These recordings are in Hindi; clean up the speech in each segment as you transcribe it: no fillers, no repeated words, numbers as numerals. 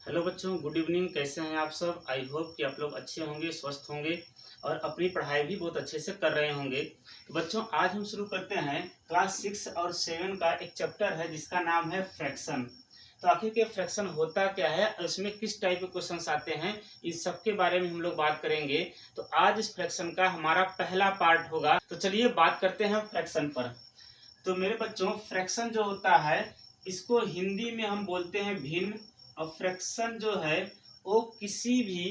हेलो बच्चों, गुड इवनिंग। कैसे हैं आप सब? आई होप कि आप लोग अच्छे होंगे, स्वस्थ होंगे और अपनी पढ़ाई भी बहुत अच्छे से कर रहे होंगे। तो बच्चों, आज हम शुरू करते हैं क्लास 6 और 7 का एक चैप्टर है जिसका नाम है फ्रैक्शन। तो आखिर के फ्रैक्शन होता क्या है और इसमें किस टाइप के क्वेश्चंस आते हैं, इस सब के बारे में हम लोग बात करेंगे। तो आज इस फ्रैक्शन का हमारा पहला पार्ट होगा। तो चलिए बात करते हैं फ्रैक्शन पर। तो मेरे बच्चों, फ्रैक्शन जो होता है इसको हिंदी में हम बोलते हैं भिन्न। और फ्रैक्शन जो है वो किसी भी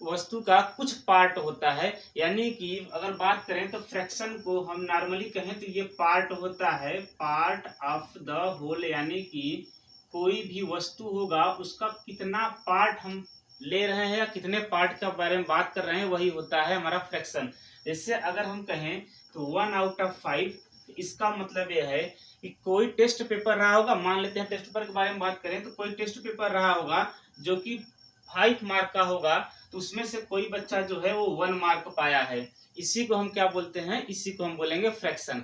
वस्तु का कुछ पार्ट होता है। यानी कि अगर बात करें तो फ्रैक्शन को हम नॉर्मली कहें तो ये पार्ट होता है, पार्ट ऑफ द होल। यानी कि कोई भी वस्तु होगा उसका कितना पार्ट हम ले रहे हैं या कितने पार्ट के बारे में बात कर रहे हैं, वही होता है हमारा फ्रैक्शन। जैसे अगर हम कहें तो 1/5, इसका मतलब यह है कि कोई टेस्ट पेपर रहा होगा। मान लेते हैं टेस्ट पेपर के बारे में बात करें तो कोई टेस्ट पेपर रहा होगा जो कि 5 मार्क का होगा, तो उसमें से कोई बच्चा जो है वो 1 मार्क पाया है। इसी को हम क्या बोलते हैं? इसी को हम बोलेंगे फ्रैक्शन।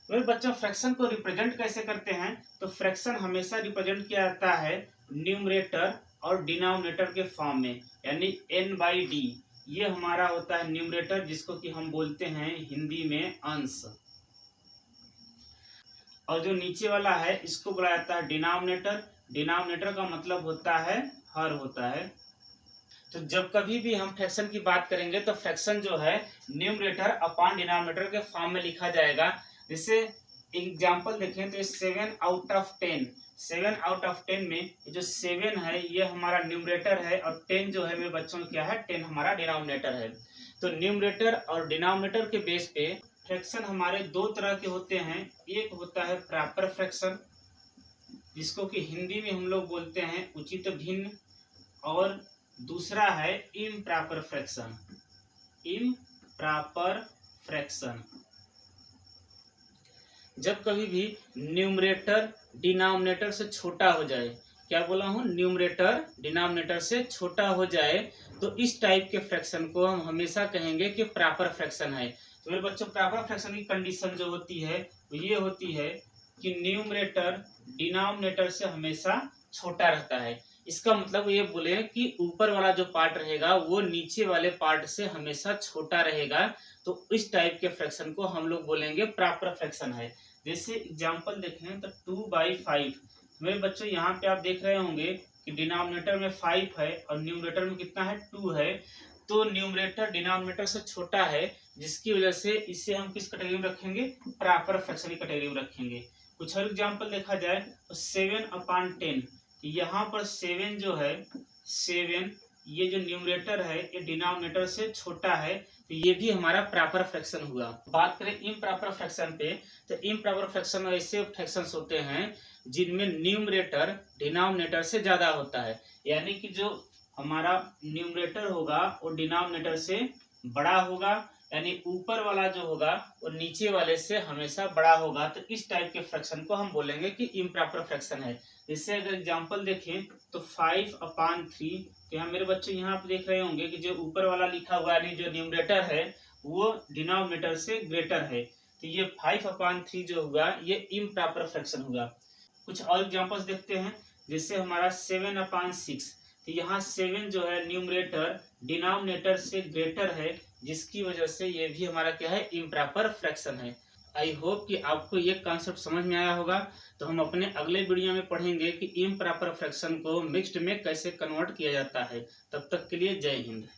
तो बच्चों, फ्रैक्शन को रिप्रेजेंट कैसे करते हैं? तो फ्रैक्शन हमेशा रिप्रेजेंट किया जाता है न्यूमरेटर और डिनोमिनेटर के फॉर्म में, यानी n/d। ये हमारा होता है न्यूमरेटर, जिसको कि हम बोलते हैं हिंदी में अंश। और जो नीचे वाला है इसको बोला जाता है डिनोमिनेटर। डिनोमिनेटर का मतलब होता है हर होता है। तो जब कभी भी हम फ्रैक्शन की बात करेंगे तो फ्रैक्शन जो है न्यूमरेटर अपॉन डिनोमिनेटर के फॉर्म में लिखा जाएगा। जैसे एग्जांपल देखें तो 7/10, 7/10 में जो 7 है ये हमारा न्यूमरेटर है और 10 जो है मेरे बच्चों क्या है, 10 हमारा डिनोमिनेटर है। तो न्यूमरेटर और डिनोमिनेटर के बेस पे फ्रैक्शन हमारे दो तरह के होते हैं। एक होता है प्रॉपर फ्रैक्शन, जिसको कि हिंदी में हम लोग बोलते हैं उचित भिन्न, और दूसरा है इम्प्रॉपर फ्रैक्शन। इम्प्रॉपर फ्रैक्शन जब कभी भी न्यूमरेटर डिनोमिनेटर से छोटा हो जाए, क्या बोला हूँ, न्यूमरेटर डिनोमिनेटर से छोटा हो जाए, तो इस टाइप के फ्रैक्शन को हम हमेशा कहेंगे कि प्रॉपर फ्रैक्शन है। तो मेरे बच्चों, प्रॉपर फ्रैक्शन की कंडीशन जो होती है वो ये होती है कि न्यूमरेटर डिनोमिनेटर से हमेशा छोटा रहता है। इसका मतलब ये बोले कि ऊपर वाला जो पार्ट रहेगा वो नीचे वाले पार्ट से हमेशा छोटा रहेगा। तो इस टाइप के फ्रैक्शन को हम लोग बोलेंगे प्रॉपर फ्रैक्शन है। जैसे एग्जांपल देखें तो 2/5। मेरे बच्चों, यहाँ पे आप देख रहे होंगे कि डिनोमिनेटर में 5 है और न्यूमरेटर में कितना है, 2 है। तो न्यूमरेटर डिनोमिनेटर से छोटा है, जिसकी वजह से इसे हम किस कैटेगरी में रखेंगे? प्रॉपर फ्रैक्शन की कैटेगरी में रखेंगे। कुछ और एग्जांपल देखा जाए तो 7/10। यहाँ पर 7 जो है, 7 ये जो न्यूमरेटर है ये डिनोमिनेटर से छोटा है, तो ये भी हमारा प्रॉपर फ्रैक्शन हुआ। बात करें इम्प्रॉपर फ्रैक्शन पे, तो इम्प्रॉपर फ्रैक्शन में ऐसे फ्रैक्शंस होते हैं जिनमें न्यूमरेटर डिनोमिनेटर से ज्यादा होता है। यानी कि जो हमारा न्यूमरेटर होगा वो डिनोमिनेटर से बड़ा होगा, यानी ऊपर वाला जो होगा वो नीचे वाले से हमेशा बड़ा होगा। तो इस टाइप के फ्रैक्शन को हम बोलेंगे कि इम्प्रॉपर फ्रैक्शन है। जैसे अगर एग्जांपल देखें तो 5/3। तो यहाँ मेरे बच्चे यहाँ आप देख रहे होंगे कि जो ऊपर वाला लिखा हुआ है, यानी जो न्यूमरेटर है वो डिनोमिनेटर से ग्रेटर है। तो ये 5/3 जो हुआ ये इम्प्रॉपर फ्रैक्शन हुआ। कुछ और एग्जांपल्स देखते हैं। जैसे हमारा 7/6। तो यहाँ 7 जो है न्यूमरेटर डिनोमिनेटर से ग्रेटर है, जिसकी वजह से ये भी हमारा क्या है, इम्प्रॉपर फ्रैक्शन है। आई होप कि आपको ये कॉन्सेप्ट समझ में आया होगा। तो हम अपने अगले वीडियो में पढ़ेंगे कि इम्प्रॉपर फ्रैक्शन को मिक्स्ड में कैसे कन्वर्ट किया जाता है। तब तक के लिए जय हिंद।